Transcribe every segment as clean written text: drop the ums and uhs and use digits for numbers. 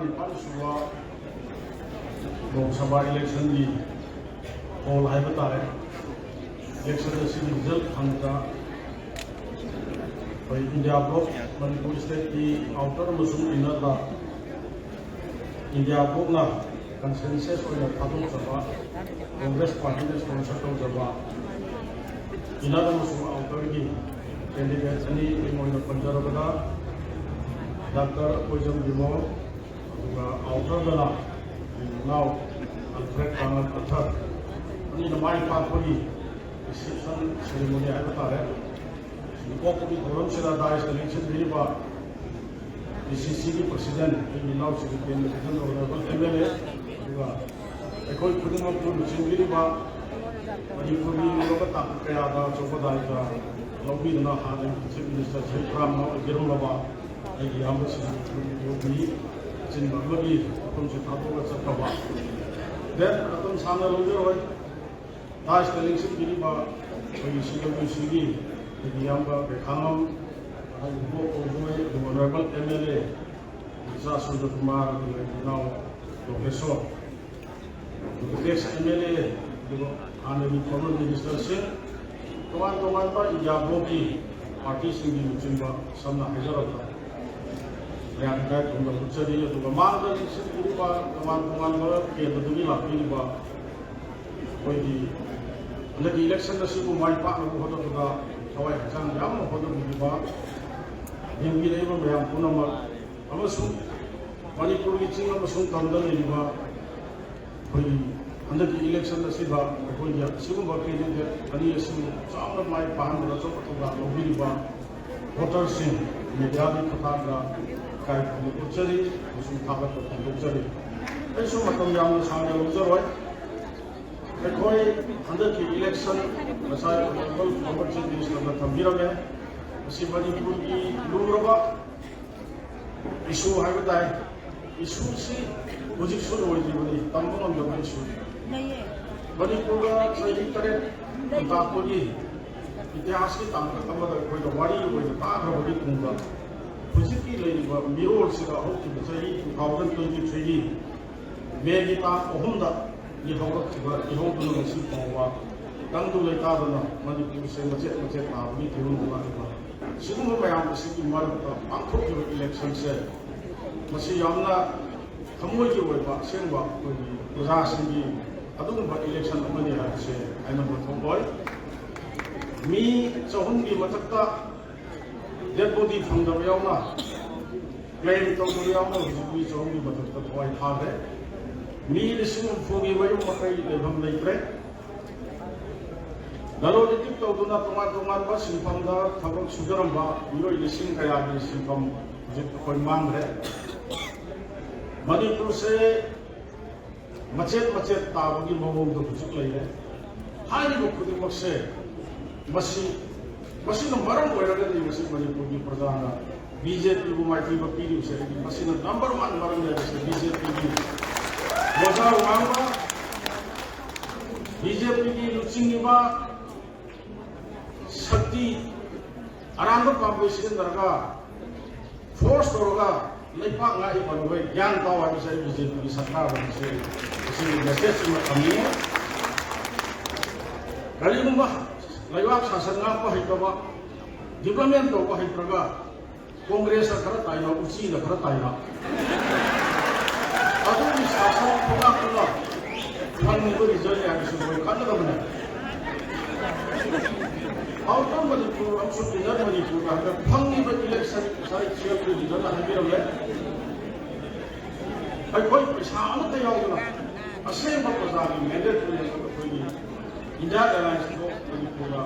निपाल सुबह लोकसभा इलेक्शन की पोल है बता है इलेक्शन से रिजल्ट खंगा भाई इंडिया ब्लॉक मणिपुर स्टेट की आउटर मसूम इनर का इंडिया ब्लॉक ना कंसेंसस और थादों जबा कांग्रेस पार्टी ने स्पॉन्सर तो जबा इनर मसूम आउटर की कैंडिडेट अनी इमोइन पंजाबदा डॉक्टर ओजम बिमो आउटर दला नाउ अल्फ्रेड कांगल अथर अनी नमाई पापड़ी रिसेप्शन सेरेमनी है बता है निकोपी धोरम से दाइस इलेक्शन दिरीबा DCC की president now secretary president honourable MLA दुगा एकोई खुदिमक को लुचिंगिरीबा मणिपुरी लोक ताक कयादा चौपदाइका लौबीना हाने चीफ मिनिस्टर श्रीराम नाउ गिरुलबा आई याम से योगी चिन्मगली तुम से थातोगा सत्तबा देन तुम सामने लोजर होय दाइस इलेक्शन दिरीबा कोई CWC Yamba Bekanam, Honorable MLA, Isa Sundakumar, now Professor, the ex MLA, Honorable Foreign Minister Singh, Toman by Yaboki, Party Singh Chimba, Sana Hazarata, and back on the Butchery to the Manda, Singhuba, Toman, the Dula Piliba, the election, the Sibu, my partner, who had Hawai Hachang Yam, Hodo Biba, Yingi Eva Mayam Punama, Amasu, Manipur reaching Amasu Tanda Riva, under the election the Siva, Siva created Aniasu, some of my pan, the Sokotoga, Obiliba, Water Singh, Mediadi Kataga, Kai Butchery, Usum Tabat of Butchery. And so Matam Yam Sanga Uzaroi. Under the election, Masai forward changes of the Tambira, Sibani Luraba, issue Hagadai, issue see, position with the Tamil on the issue. Manipura, Sayitare, Tapoli, it asked it under the worry with the power of the Kunga. Positively, mirrors are hoped to say 2023, Megita Honda. ये हवरत Chiba इहों दुनु मसी पवा तंग दु लेतादना मणिपुर से मचे ताबी थिरुन दुला इबा सिगुम मयाम सिगी मरता पांथोक के इलेक्शन से मसी यामना थमोय के ओइबा सेंबा कोई प्रजा सिंगी अदुगुबा इलेक्शन अमनि हासे आइना बथोबोय मी चहुन की मथक्ता डेड बॉडी फंगदब यावना क्लेम तौदु यावना हुजुबी चहुन की मथक्ता थवाई थादे Me listening for me, where you want to play. Nalo the tip of Tomato bus in Panda, Tabak Sugaramba, you listen Kayaki from Mandre. Money to say Machet Tabaki Momo the Pusuklay. How you could you say? Masi no Maram, wherever you see money to be Pradana. BJP who might be a PDU say, Masina number one Maram is BJP. Wazar Wamba, BJP की लुचिंगिबा शक्ति अरांग competition दरगा force दरगा Lepa ngai बनवे ज्ञान पावा विषय BJP की सरकार बनसे इसी message में कमी है कलीगुम्बा लैवाक शासनगा को हितबा डेवलपमेंट को हितरगा कांग्रेस खरा ताइना उची न खरा ताइना अदुगी शासन पुना फंग को रिजल्ट यानी कोई खाना का बना आउटर मणिपुर अमसु इनर मणिपुर का फंग की इलेक्शन सारी चीज को रिजल्ट हमें रहे भाई कोई पैसा मत याओ असेंब प्रजा की मैंडेट को कोई इंडिया एयरलाइंस को मणिपुर का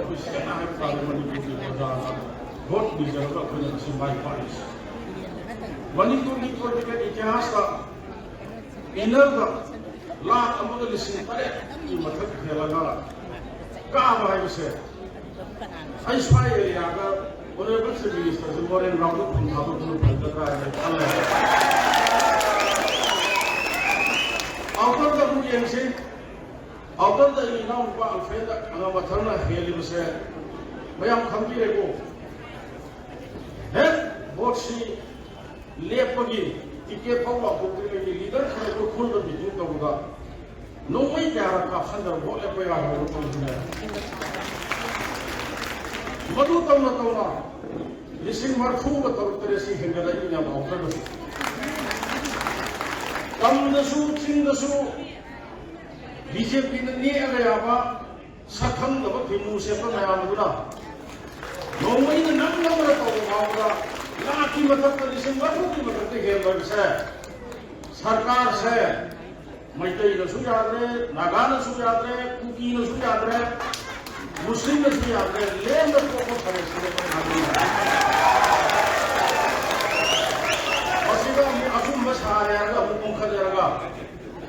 कोई सेना है मणिपुर की प्रजा वोट रिजल्ट का कोई सिंबाई पाइस मणिपुर की पॉलिटिकल इतिहास का इनर का लाख अमल लिसिंग परे की मतलब खेलगा का भाई से ऐश्वर्य एरिया का ऑनरेबल चीफ मिनिस्टर से मोरेन राउंड पंजाब को फंड का है आउटर द बुकिंग से आउटर द इनाउ का अल्फेदा अना वथरना हेलिम से मयाम खंगी रेको है वोट सी लेपगी टिकेट फाउ लाथोक्ट्रिङैनि लीडर खरखौ खुलद मिटिं तौबदा नोंमै क्यारा कापसनदर भोट लेपै आरो तौदुना मधु तौना तौना लिसिंग मरफुगा तरुतरेसि हेंगदाइ याम आवतरदसु तमदसु चिंदसु बीजेपी ने अगयाबा सखंदब फिमु सेप मयामदुना नोंमै नंगमरा तौबावदा लाकी मतलब लिसिंग मरफुगी मतलब हेंगर से सरकार से मैतई नसु यादरे नागा नसु यादरे कुकी नसु यादरे मुस्लिम नसु यादरे लेंद को फरे से असिदा असुम बसारे आगा हुकुम खजरगा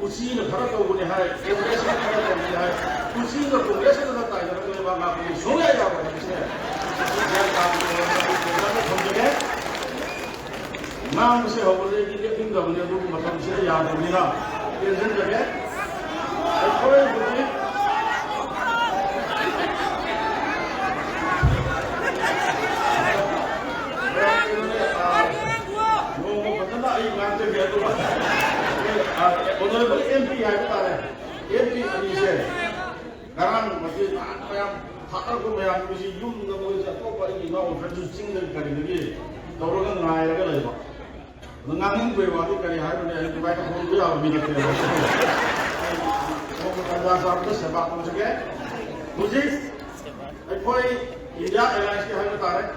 उसी ने खरा तो गुने है कांग्रेस ने खरा तो गुने है उसी ने कांग्रेस ने ताई ने बांगा को सोया जावा से नाम से होले की लेकिन गबने को मतलब से याद होना टेंशन जगह कोई बुद्धि वो पता आई मानते गया तो ऑनरेबल एमपी आए बता रहे एमपी अभी से कारण मतलब मैं फाकर को मैं आपको जी यूं न बोले जातो पर ये ना ऑफर जो सिंगल करेंगे तो रोगन ना आएगा लेगा नंगानिंग कोई वादी करे हाय ने एक बाइक फोन भी आ भी लगते हैं वो कंदा साहब तो सेवा कर सके मुझे कोई इंडिया एयरलाइंस के हाय बता रहे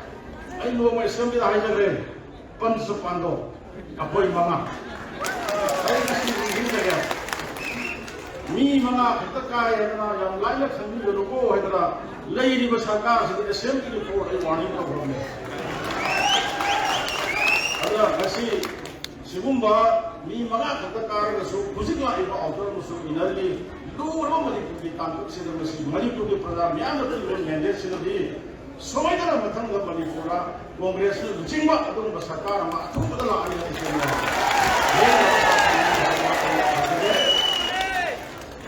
आई लोग में सम भी हाय चल रहे पंच पांडो अपोई मामा आई किसी भी जगह मी मामा खतका है ना या लाइन खंडी लोगो है ना लई सरकार से असेंबली रिपोर्ट वार्निंग का problem Kasi sigumba mi mga katakar na so kusik la iba autor mo so inali duro Manipur di tantok sila masi Manipur di program yan na tayo mandate sila di so may na matang na Manipura Congress na jingba atong basakar ma atong padala ani na isya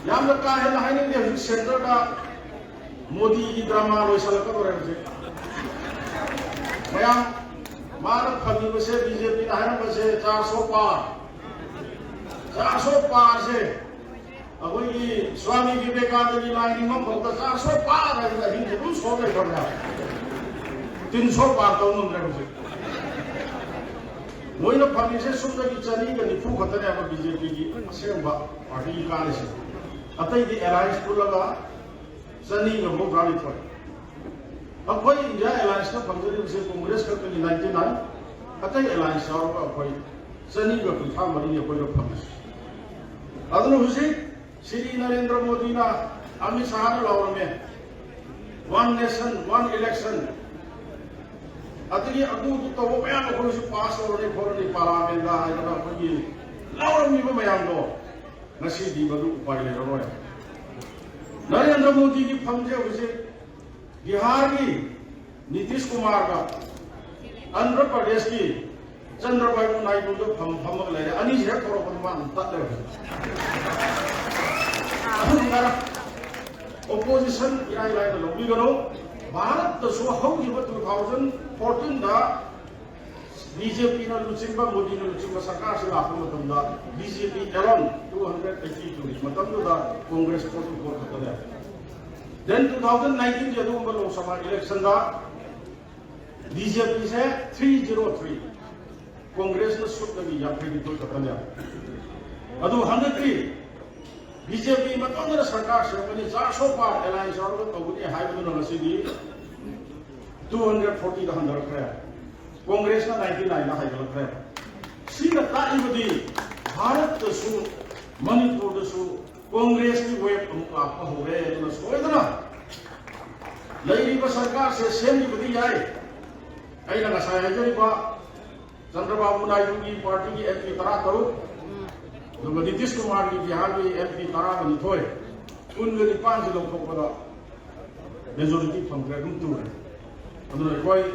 yan na kahit na hainin di center ka Modi di drama roisal ka to rin kaya मानव फली बसे BJP ना है बसे 400 पार से अब ये Swami Vivekananda ji line में बहुत 400 पार है ना हिंदू रूस हो गए कर रहा 300 पार तो उन्होंने बसे वही ना फली से सुबह की चली के निफू खतरे अब बीजेपी की से पार्टी की कार से अतः ये एलायंस को लगा चली में बहुत गाड़ी थी अब कोई इंडिया एलायंस का फंक्शन से कांग्रेस का 99 अतः एलायंस और कोई सनी का कुछ मरी कोई फंक्शन अदनु हुसी श्री नरेंद्र मोदी ना अमित शाह ने लावर में वन नेशन वन इलेक्शन अतः अदु तो वो बयान को से पास और ने फोरनी पार्लियामेंट दा है ना कोई लावर में को बयान दो नसी दी बदु उपाय ले रहा है नरेंद्र मोदी की फंक्शन हुसी बिहार की नीतीश कुमार का आंध्र प्रदेश की चंद्रबाबू नायडू जो फम ले अनी से थोड़ा पदमान तत्ले ओपोजिशन इराई लाइन लोगी गनो भारत तो सो हम की 2014 दा बीजेपी ना लुचिंबा मोदी ना लुचिंबा सरकार से लाखों मतम दा बीजेपी एलोन 282 मतम दा कांग्रेस को तो खतरे Then 2019 जदुंबा लोकसभा इलेक्शन दा बीजेपी से 303 कांग्रेस ने सुट लगी या फिर तो खतरे अदु हंगती बीजेपी मतंदर सरकार से बनी 400 पार एलायंस और तो गुनी हाई बदन नसीदी 240 दा हंदर करे कांग्रेस ना 99 ना हाई करे सीना ताइबदी भारत तो सु मणिपुर तो सु कांग्रेस की वेब आप हो रहे हैं तो सोचना लेकिन सरकार से सेम ही बदी जाए कहीं ना नशा है जो इबा चंद्रबाबू नायडू की पार्टी की एमपी तरा करो तो नीतीश कुमार की बिहार की एमपी तरा में निथोए उनके निपान से लोग को पता मेजोरिटी फंक्शन रूम टू है उन्होंने कोई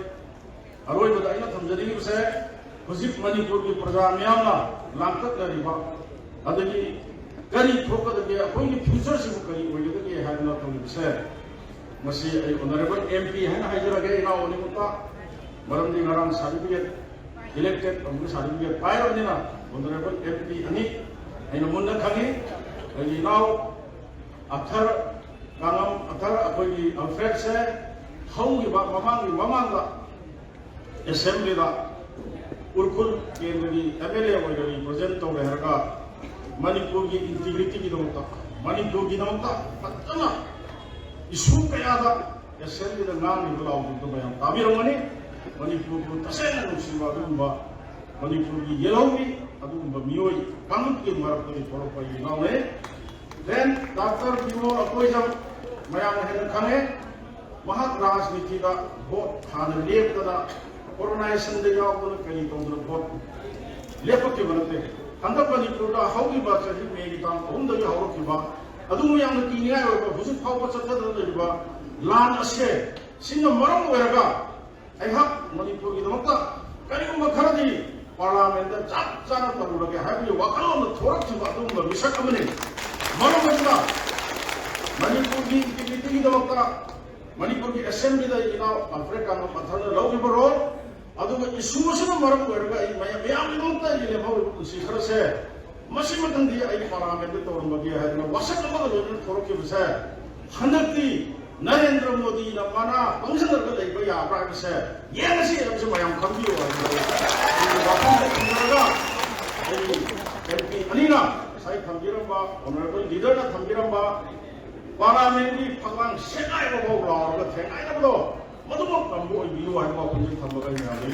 अरोई बताई ना थमजरी से हुजिक मणिपुर की प्रजा में आना लांकत रिबा अदगी करी थोकद के अखोई फ्यूचर से करी ओइदे के है ना तो से मसी ऑनरेबल एमपी है ना हाइजर के ना ओनी मुता मरम दी गरम सर्टिफिकेट इलेक्टेड हम सर्टिफिकेट पाए और ना Honorable MP ani aina munna khangi ai now athar kangam athar akoi Alfred se haugi ba mamanga assembly da urkul kendri MLA oi represent to herga Manipur ki integrity ki dongta Manipur ki dongta patana isu kaya da assembly da nang ni law du bayang tamirongani Manipur ko tasena nusiwa dumba Manipur ki yelongi adumba mioi kanut ki marak ni poro pai nawe then Dr. Bimo akoi jam mayang hen khange mahat rajniti da vote thana lep da organization de yaw ko kani tong vote lepak ke banate handa Manipur da haugi ba chahi me gi tang hum da ya horo ki ba adum yang ki ni ay ba busu phau ba chatha da ba lan ase sinno maram weraga ai hak Manipur gi damata kani umma kharadi parliament da chap chana taru lage habi wakalo thorak chi ba dum ba misak amane maram weraga Manipur gi integrity gi damata Manipur ki assembly da ina Africa no pathana law gi baro aduga isumusuna maram weraga ai mayam nonta ile bawu si kharase masima tandi ai parliament de torum bagi hadna wasak ma lo ni thorok ki bisa hanakti Narendra Modi na mana function ga lai ba ya ba se ye ma si am se mayam khambiyo wa ni ba ko ga ai MP anina sai khambiram ba honorable leader na khambiram ba parliament ni phagwang senai ba ba ga thengai na ba madumok kambo bilu wa ba kun tham ba ga ni